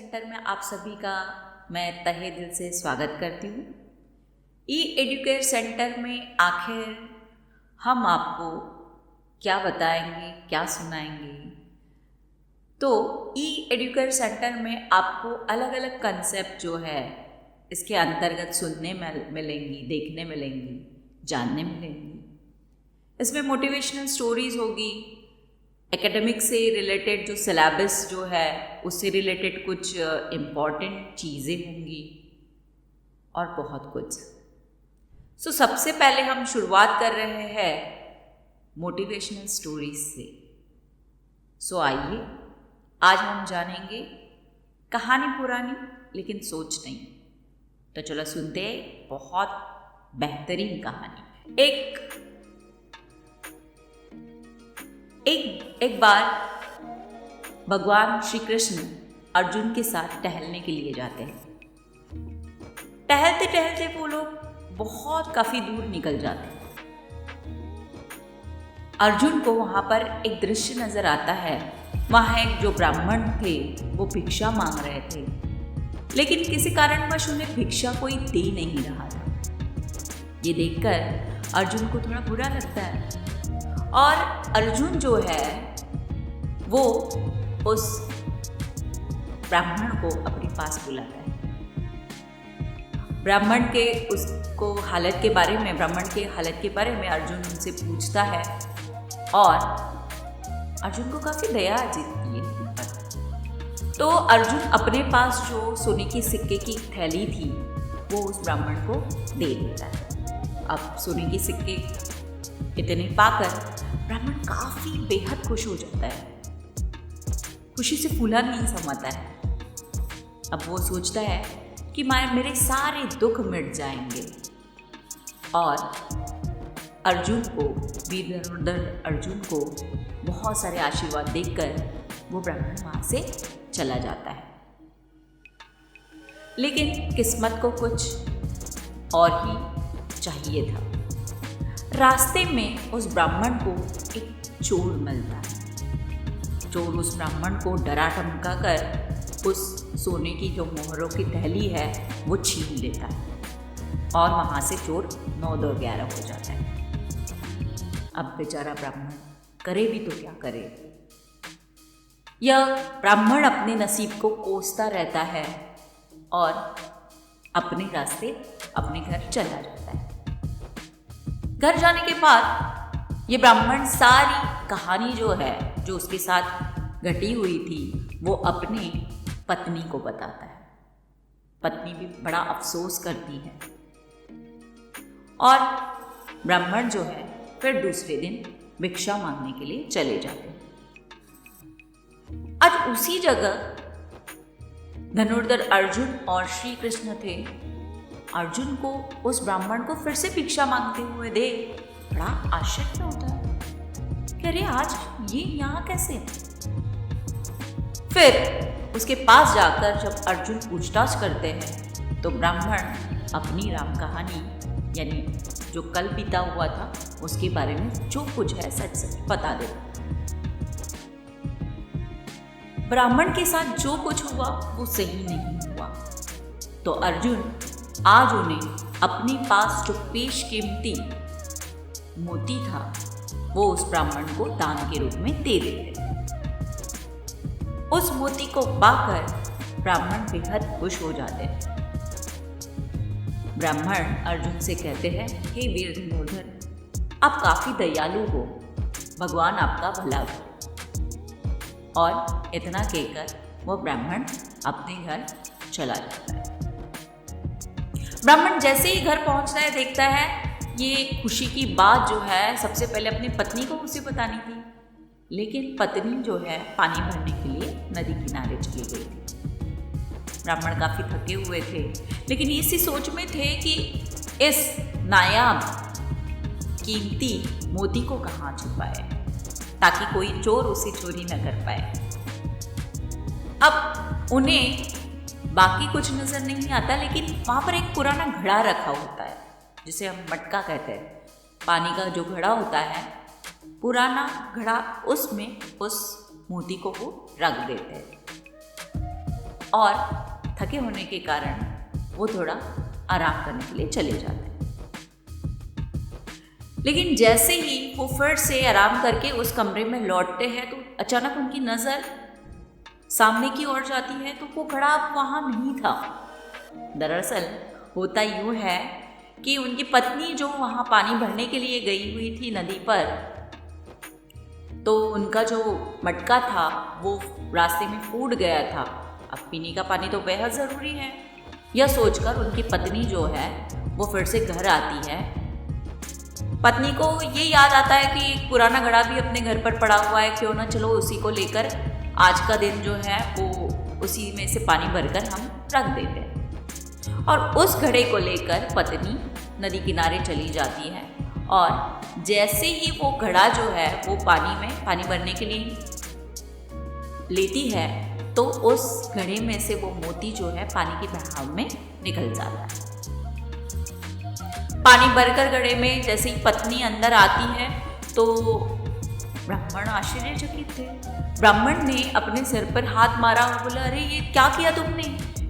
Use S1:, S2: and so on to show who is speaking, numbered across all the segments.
S1: Centre में आप सभी का मैं तहे दिल से स्वागत करती हूँ। ई एडुकेयर सेंटर में आखिर हम आपको क्या बताएंगे, क्या सुनाएंगे। तो ई एडुकेयर सेंटर में आपको अलग अलग कंसेप्ट जो है इसके अंतर्गत सुनने मिलेंगी, देखने मिलेंगी, जानने मिलेंगी। इसमें मोटिवेशनल स्टोरीज़ होगी, एकेडमिक से रिलेटेड जो सिलेबस जो है उससे रिलेटेड कुछ इम्पॉर्टेंट चीज़ें होंगी और बहुत कुछ। सबसे पहले हम शुरुआत कर रहे हैं मोटिवेशनल स्टोरीज से। आइए आज हम जानेंगे कहानी पुरानी लेकिन सोच नहीं। तो चलो सुनते हैं बहुत बेहतरीन कहानी। एक बार भगवान श्री कृष्ण अर्जुन के साथ टहलने के लिए जाते हैं। टहलते टहलते वो लोग काफी दूर निकल जाते हैं। अर्जुन को वहां पर एक दृश्य नजर आता है। वहां एक जो ब्राह्मण थे वो भिक्षा मांग रहे थे, लेकिन किसी कारणवश उन्हें भिक्षा कोई दे नहीं रहा था। ये देखकर अर्जुन को थोड़ा बुरा लगता है और अर्जुन जो है वो उस ब्राह्मण को अपने पास बुलाता है। ब्राह्मण के ब्राह्मण के हालत के बारे में अर्जुन उनसे पूछता है और अर्जुन को काफी दया आ जाती है। तो अर्जुन अपने पास जो सोने के सिक्के की थैली थी वो उस ब्राह्मण को दे देता है। अब सोने के सिक्के इतने पाकर ब्राह्मण काफी बेहद खुश हो जाता है, खुशी से फूला नहीं समाता है। अब वो सोचता है कि मेरे सारे दुख मिट जाएंगे और अर्जुन को, वीर धनुर्धर अर्जुन को बहुत सारे आशीर्वाद देकर वो ब्राह्मण वहां से चला जाता है। लेकिन किस्मत को कुछ और ही चाहिए था। रास्ते में उस ब्राह्मण को एक चोर मिलता है। चोर उस ब्राह्मण को डरा धमका कर उस सोने की जो मोहरों की थैली है वो छीन लेता है और वहां से चोर 9-11 हो जाता है। अब बेचारा ब्राह्मण करे भी तो क्या करे। यह ब्राह्मण अपने नसीब को कोसता रहता है और अपने रास्ते अपने घर चला जाता है। घर जाने के बाद ये ब्राह्मण सारी कहानी जो है, जो उसके साथ घटी हुई थी, वो अपनी पत्नी को बताता है। पत्नी भी बड़ा अफसोस करती है और ब्राह्मण जो है फिर दूसरे दिन भिक्षा मांगने के लिए चले जाते हैं। आज उसी जगह धनुर्धर अर्जुन और श्री कृष्ण थे। अर्जुन को उस ब्राह्मण को फिर से भिक्षा मांगते हुए देख बड़ा आश्चर्य होता है कि अरे आज ये यहाँ कैसे। फिर उसके पास जाकर जब अर्जुन पूछताछ करते हैं तो ब्राह्मण अपनी राम कहानी यानी जो कल बीता हुआ था उसके बारे में जो कुछ है सच सच बता देता। ब्राह्मण के साथ जो कुछ हुआ वो सही नहीं हुआ। तो अर्जुन आज उन्हें अपने पास जो पेशकीमती मोती था वो उस ब्राह्मण को दान के रूप में दे देते। उस मोती को पाकर ब्राह्मण बेहद खुश हो जाते हैं। ब्राह्मण अर्जुन से कहते हैं, हे वीर धनुर्धर, आप काफी दयालु हो, भगवान आपका भला करे। और इतना कहकर वो ब्राह्मण अपने घर चला जाता है। ब्राह्मण जैसे ही घर पहुंचता है देखता है ये खुशी की बात जो है सबसे पहले अपनी पत्नी को उसे बतानी थी, लेकिन पत्नी जो है पानी भरने के लिए नदी किनारे चली गई थी। ब्राह्मण काफी थके हुए थे, लेकिन इसी सोच में थे कि इस नायाब कीमती मोती को कहाँ छुपाए ताकि कोई चोर उसे चोरी न कर पाए। अब उन्हें बाकी कुछ नजर नहीं आता, लेकिन वहां पर एक पुराना घड़ा रखा होता है जिसे हम मटका कहते हैं। पानी का जो घड़ा होता है, पुराना घड़ा, उसमें उस मोती को वो रख देते हैं। और थके होने के कारण वो थोड़ा आराम करने के लिए चले जाते हैं। लेकिन जैसे ही वो फिर से आराम करके उस कमरे में लौटते हैं तो अचानक उनकी नज़र सामने की ओर जाती है तो वो घड़ा अब वहाँ नहीं था। दरअसल होता यूँ है कि उनकी पत्नी जो वहाँ पानी भरने के लिए गई हुई थी नदी पर, तो उनका जो मटका था वो रास्ते में फूट गया था। अब पीने का पानी तो बेहद ज़रूरी है। यह सोचकर उनकी पत्नी जो है वो फिर से घर आती है। पत्नी को ये याद आता है कि एक पुराना घड़ा भी अपने घर पर पड़ा हुआ है, क्यों ना चलो उसी को लेकर आज का दिन जो है वो उसी में से पानी भरकर हम रख देते हैं। और उस घड़े को लेकर पत्नी नदी किनारे चली जाती है और जैसे ही वो घड़ा जो है वो पानी भरने के लिए लेती है तो उस घड़े में से वो मोती जो है पानी के बहाव में निकल जाता है। पानी भरकर घड़े में जैसे ही पत्नी अंदर आती है तो ब्राह्मण आश्चर्यचकित थे। ब्राह्मण ने अपने सिर पर हाथ मारा और बोला, अरे ये क्या किया तुमने,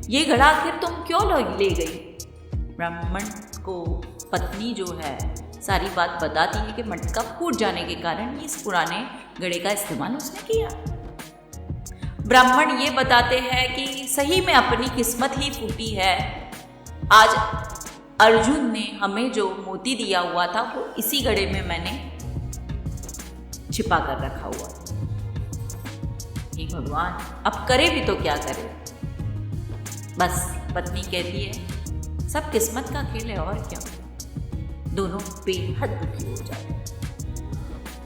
S1: ये घड़ा आखिर तुम क्यों ले गई? ब्राह्मण को पत्नी जो है सारी बात बताती है कि मटका फूट जाने के कारण इस पुराने घड़े का इस्तेमाल उसने किया। ब्राह्मण ये बताते हैं कि सही में अपनी किस्मत ही फूटी है। आज अर्जुन ने हमें जो मोती दिया हुआ था वो इसी घड़े में मैंने छिपा कर रखा हुआ। हे भगवान, अब करे भी तो क्या करे। बस पत्नी कहती है सब किस्मत का खेल है और क्या। दोनों बेहद दुखी हो जाते हैं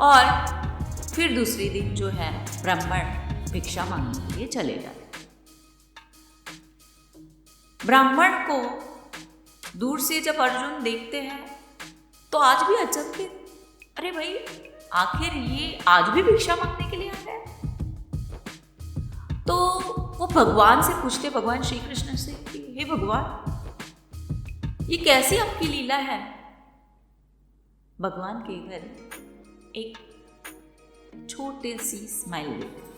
S1: और फिर दूसरे दिन जो है ब्राह्मण भिक्षा मांगने के लिए चले जाते। ब्राह्मण को दूर से जब अर्जुन देखते हैं तो आज भी अचंभित, अरे भाई आखिर ये आज भी भिक्षा मांगने के लिए आ गए। तो वो भगवान से पूछते, भगवान श्री कृष्ण से, हे भगवान ये कैसी आपकी लीला है? भगवान केवल एक छोटे सी स्माइल देते।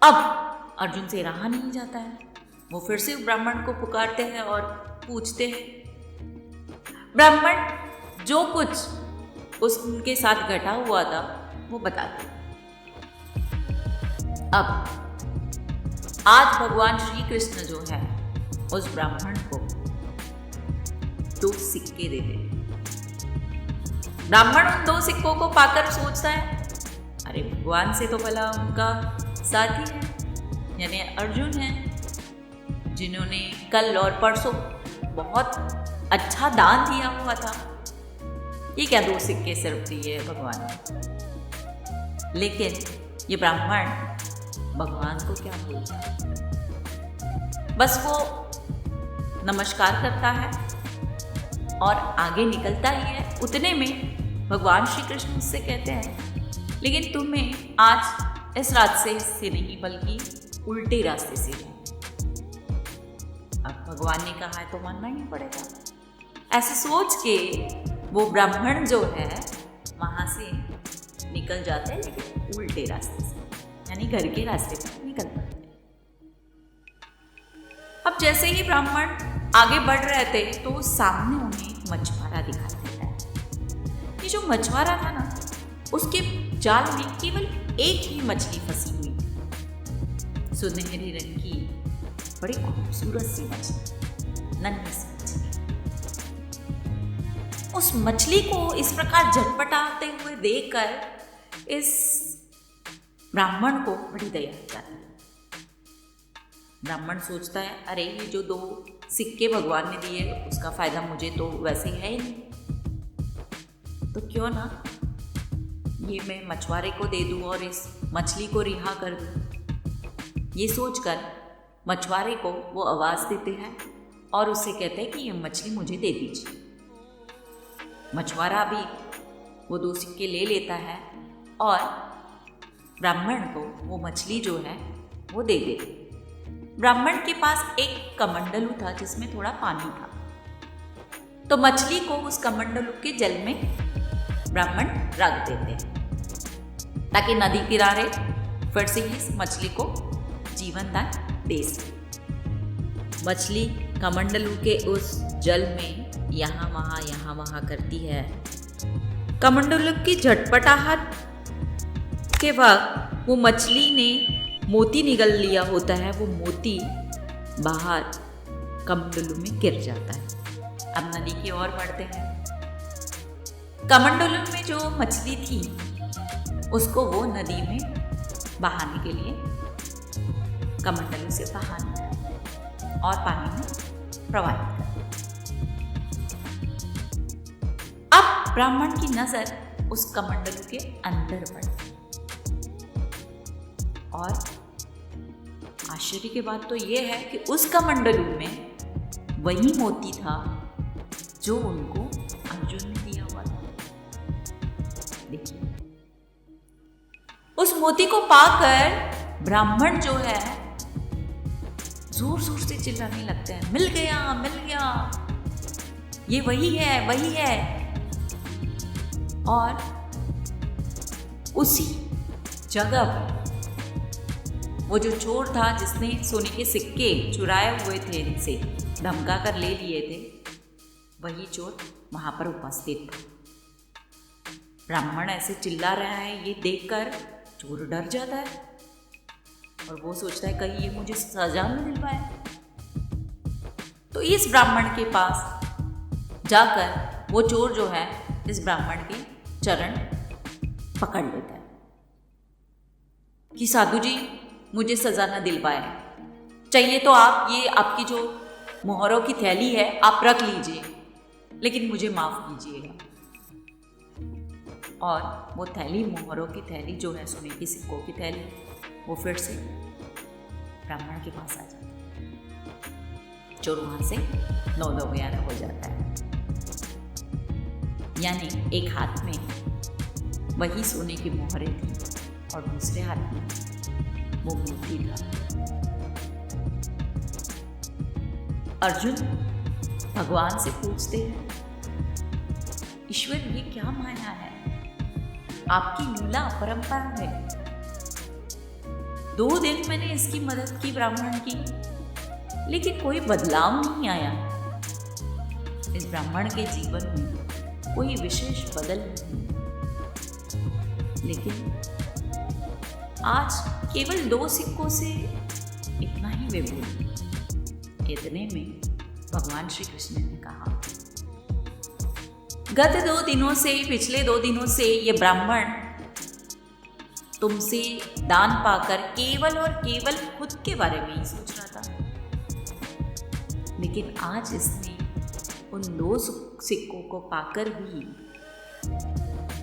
S1: अब अर्जुन से रहा नहीं जाता है, वो फिर से ब्राह्मण को पुकारते हैं और पूछते हैं। ब्राह्मण जो कुछ उसके साथ घटा हुआ था वो बताते। अब आज भगवान श्री कृष्ण जो है उस ब्राह्मण को 2 सिक्के दे दे। ब्राह्मण उन 2 सिक्कों को पाकर सोचता है, अरे भगवान से तो भला उनका साथी है, यानी अर्जुन है, जिन्होंने कल और परसों बहुत अच्छा दान दिया हुआ था। ये क्या 2 सिक्के सिर्फ दिए भगवान ने? लेकिन ये ब्राह्मण भगवान को क्या बोलता, बस वो नमस्कार करता है और आगे निकलता ही है। उतने में भगवान श्री कृष्ण उससे कहते हैं, लेकिन तुम्हें आज इस रास्ते से नहीं बल्कि उल्टे रास्ते से जाना। अब भगवान ने कहा है तो मानना ही पड़ेगा। ऐसे सोच के वो ब्राह्मण जो है वहाँ से निकल जाते हैं, लेकिन उल्टे रास्ते से, यानी घर के रास्ते पर निकल पड़ते हैं। अब जैसे ही ब्राह्मण आगे बढ़ रहे थे तो सामने उन्हें एक मछुआरा दिखाई देता है। ये जो मछुआरा था ना, उसके जाल में केवल एक ही मछली फंसी हुई थी, सुनहरे रंग की बड़ी खूबसूरत सी मछली, नन्ही सी मछली। उस मछली को इस प्रकार झटपटाते हुए देखकर इस ब्राह्मण को बड़ी दया आ जाती है। ब्राह्मण सोचता है, अरे ये जो 2 सिक्के भगवान ने दिए उसका फायदा मुझे तो वैसे है ही नहीं, तो क्यों ना ये मैं मछुआरे को दे दूं और इस मछली को रिहा कर दूं। ये सोचकर मछुआरे को वो आवाज़ देते हैं और उससे कहते हैं कि ये मछली मुझे दे दीजिए। मछुआरा भी वो 2 सिक्के ले लेता है और ब्राह्मण को वो मछली जो है वो दे देते। ब्राह्मण के पास एक कमंडलू था जिसमें थोड़ा पानी था, तो मछली को उस कमंडलू के जल में ब्राह्मण रख देते हैं ताकि नदी किनारे फिर से इस मछली को जीवनदान दे सके। मछली कमंडलू के उस जल में यहाँ वहाँ करती है। कमंडलू की झटपटाहट के वक्त वो मछली ने मोती निगल लिया होता है, वो मोती बाहर कमंडलू में गिर जाता है। अब नदी की ओर बढ़ते हैं। कमंडलू में जो मछली थी उसको वो नदी में बहाने के लिए कमंडलू से बहाना और पानी में प्रवाहित कर। अब ब्राह्मण की नजर उस कमंडलू के अंदर पड़ती और आश्चर्य की बात तो ये है कि उस कमंडलू में वही मोती था जो उनको अर्जुन ने दिया हुआ था। देखिए, उस मोती को पाकर ब्राह्मण जो है जोर जोर से चिल्लाने लगते हैं, मिल गया मिल गया, ये वही है वही है। और उसी जगह पर वो जो चोर था जिसने सोने के सिक्के चुराए हुए थे, इनसे धमका कर ले लिए थे, वही चोर वहां पर उपस्थित था। ब्राह्मण ऐसे चिल्ला रहा है, ये देखकर चोर डर जाता है और वो सोचता है कहीं ये मुझे सजा न दिलवाए। तो इस ब्राह्मण के पास जाकर वो चोर जो है इस ब्राह्मण के चरण पकड़ लेता है कि साधु जी मुझे सजा न दिलवाए, चाहिए तो आप ये आपकी जो मोहरों की थैली है आप रख लीजिए, लेकिन मुझे माफ कीजिएगा। और वो थैली, मोहरों की थैली जो है, सोने की सिक्कों की थैली, वो फिर से ब्राह्मण के पास आ जाती है। चोर वहां से 9 11 हो जाता है। यानी एक हाथ में वही सोने की मोहरें थी और दूसरे हाथ में वो मोती था। अर्जुन भगवान से पूछते हैं, ईश्वर ये क्या माया है, आपकी लीला अपरंपार है। 2 दिन मैंने इसकी मदद की ब्राह्मण की, लेकिन कोई बदलाव नहीं आया। इस ब्राह्मण के जीवन में कोई विशेष बदल नहीं, लेकिन आज केवल 2 सिक्कों से इतना ही वे बोले। इतने में भगवान श्री कृष्ण ने कहा, गत 2 दिनों से, पिछले 2 दिनों से ये ब्राह्मण तुमसे दान पाकर केवल और केवल खुद के बारे में ही सोच रहा था, लेकिन आज इसने उन 2 सिक्कों को पाकर भी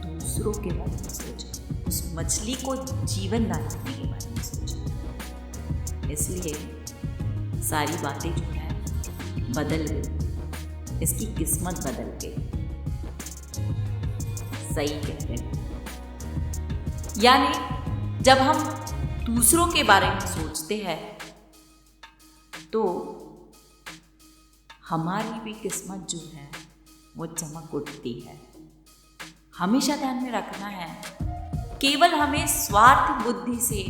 S1: दूसरों के बारे में सोचा, उस मछली को जीवन दान करने के बारे में सोचा। इसलिए सारी बातें जो है बदल गई, इसकी किस्मत बदल गई। सही कह रहे हैं। यानी जब हम दूसरों के बारे में सोचते हैं तो हमारी भी किस्मत जो है वो चमक उठती है। हमेशा ध्यान में रखना है, केवल हमें स्वार्थ बुद्धि से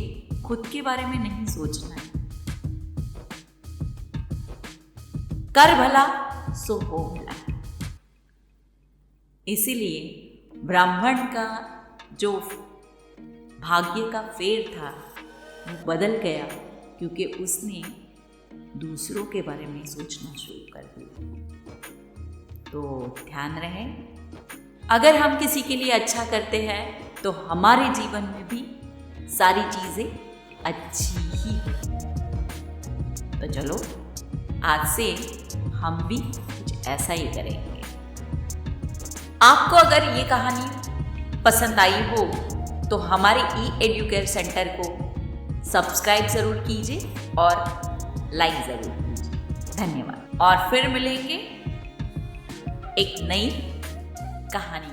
S1: खुद के बारे में नहीं सोचना है। कर भला सो हो भला। इसीलिए ब्राह्मण का जो भाग्य का फेर था वो बदल गया, क्योंकि उसने दूसरों के बारे में सोचना शुरू कर दिया। तो ध्यान रहे, अगर हम किसी के लिए अच्छा करते हैं तो हमारे जीवन में भी सारी चीज़ें अच्छी ही होती। तो चलो आज से हम भी कुछ ऐसा ही करेंगे। आपको अगर ये कहानी पसंद आई हो तो हमारे ई-एड्यूकेयर सेंटर को सब्सक्राइब ज़रूर कीजिए और लाइक ज़रूर कीजिए। धन्यवाद। और फिर मिलेंगे एक नई कहानी।